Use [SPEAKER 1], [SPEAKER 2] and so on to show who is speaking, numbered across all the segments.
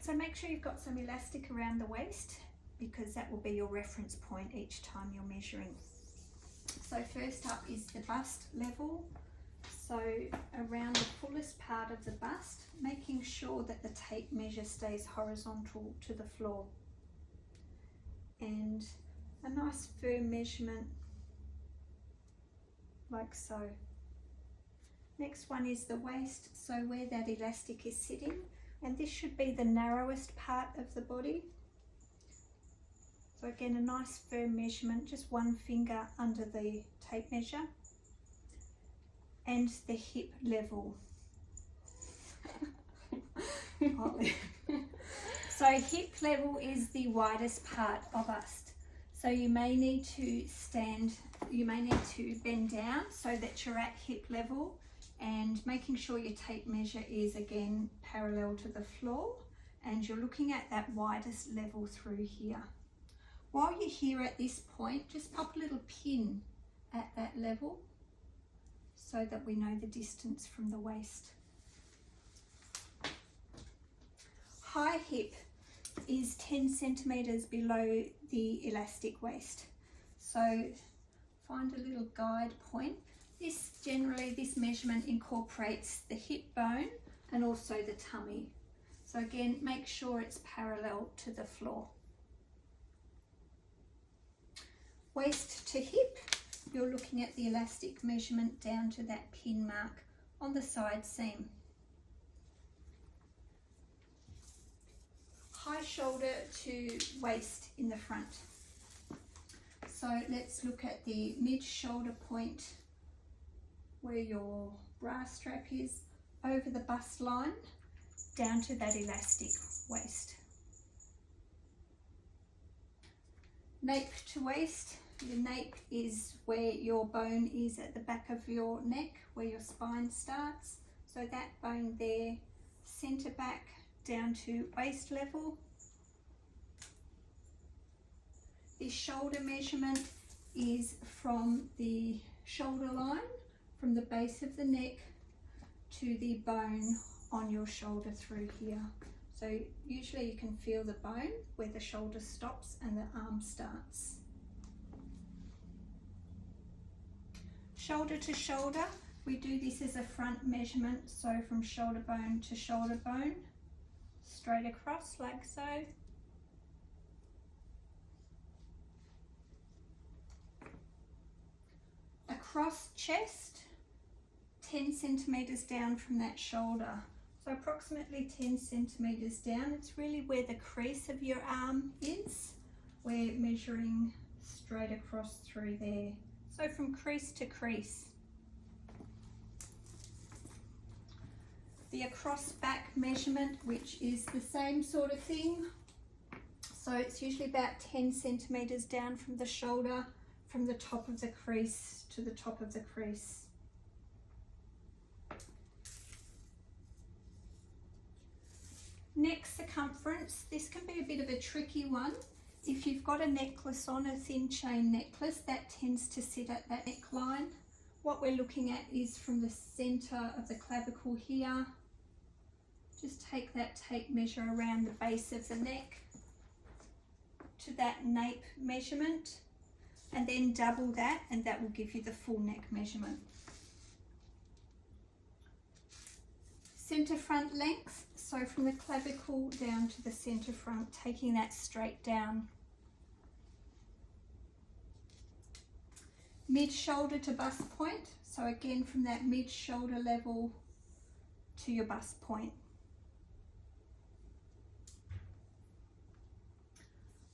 [SPEAKER 1] So make sure you've got some elastic around the waist, because that will be your reference point each time you're measuring. So first up is the bust level. So around the fullest part of the bust, making sure that the tape measure stays horizontal to the floor. And a nice firm measurement like so. Next one is the waist, so where that elastic is sitting, and this should be the narrowest part of the body. So again, a nice firm measurement, just one finger under the tape measure. And the hip level. So hip level is the widest part of bust. So you may need to bend down so that you're at hip level, and making sure your tape measure is again parallel to the floor, and you're looking at that widest level through here. While you're here at this point, just pop a little pin at that level so that we know the distance from the waist. High hip is 10 centimeters below the elastic waist. So find a little guide point. This measurement incorporates the hip bone and also the tummy. So again, make sure it's parallel to the floor. Waist to hip, you're looking at the elastic measurement down to that pin mark on the side seam. High shoulder to waist in the front. So let's look at the mid shoulder point where your bra strap is, over the bust line down to that elastic waist. Nape to waist. Your nape is where your bone is at the back of your neck, where your spine starts. So that bone there, centre back down to waist level. The shoulder measurement is from the shoulder line, from the base of the neck to the bone on your shoulder through here. So usually you can feel the bone where the shoulder stops and the arm starts. Shoulder to shoulder, we do this as a front measurement, so from shoulder bone to shoulder bone, straight across like so. Across chest, 10 centimeters down from that shoulder. So approximately 10 centimeters down, it's really where the crease of your arm is. We're measuring straight across through there. So from crease to crease. The across back measurement, which is the same sort of thing. So it's usually about 10 centimeters down from the shoulder, from the top of the crease to the top of the crease. Neck circumference, this can be a bit of a tricky one. If you've got a necklace on, a thin chain necklace, that tends to sit at that neckline. What we're looking at is from the center of the clavicle here. Just take that tape measure around the base of the neck to that nape measurement, and then double that, and that will give you the full neck measurement. Center front length, so from the clavicle down to the center front, taking that straight down. Mid shoulder to bust point, so again from that mid shoulder level to your bust point.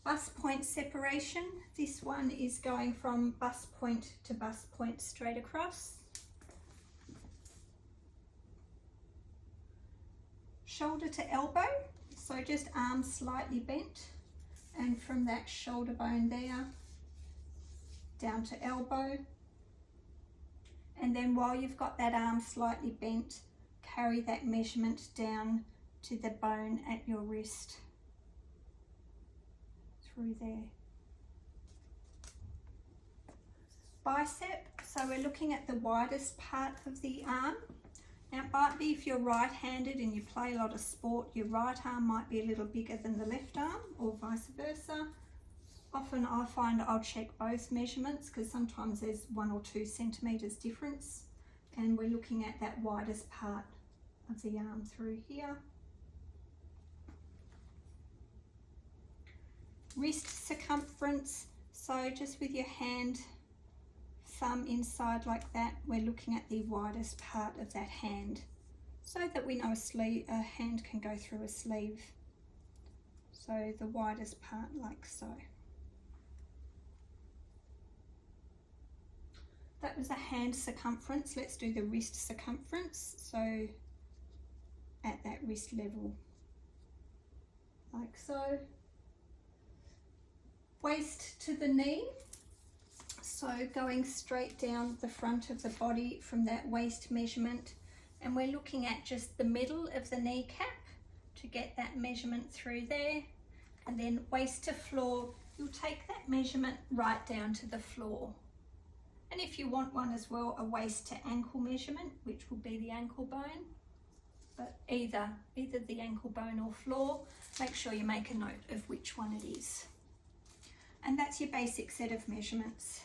[SPEAKER 1] Bust point separation, this one is going from bust point to bust point straight across. Shoulder to elbow, so just arms slightly bent, and from that shoulder bone there down to elbow. And then while you've got that arm slightly bent, carry that measurement down to the bone at your wrist. Through there. Bicep, so we're looking at the widest part of the arm. Now it might be if you're right-handed and you play a lot of sport, your right arm might be a little bigger than the left arm, or vice versa. Often I find I'll check both measurements because sometimes there's 1 or 2 centimetres difference, and we're looking at that widest part of the arm through here. Wrist circumference, so just with your thumb inside like that, we're looking at the widest part of that hand, so that we know a hand can go through a sleeve. So the widest part like so. That was a hand circumference. Let's do the wrist circumference. So at that wrist level, like so. Waist to the knee. So going straight down the front of the body from that waist measurement, and we're looking at just the middle of the kneecap to get that measurement through there, and then waist to floor, you'll take that measurement right down to the floor. And if you want one as well, a waist to ankle measurement, which will be the ankle bone, but either the ankle bone or floor, make sure you make a note of which one it is. And that's your basic set of measurements.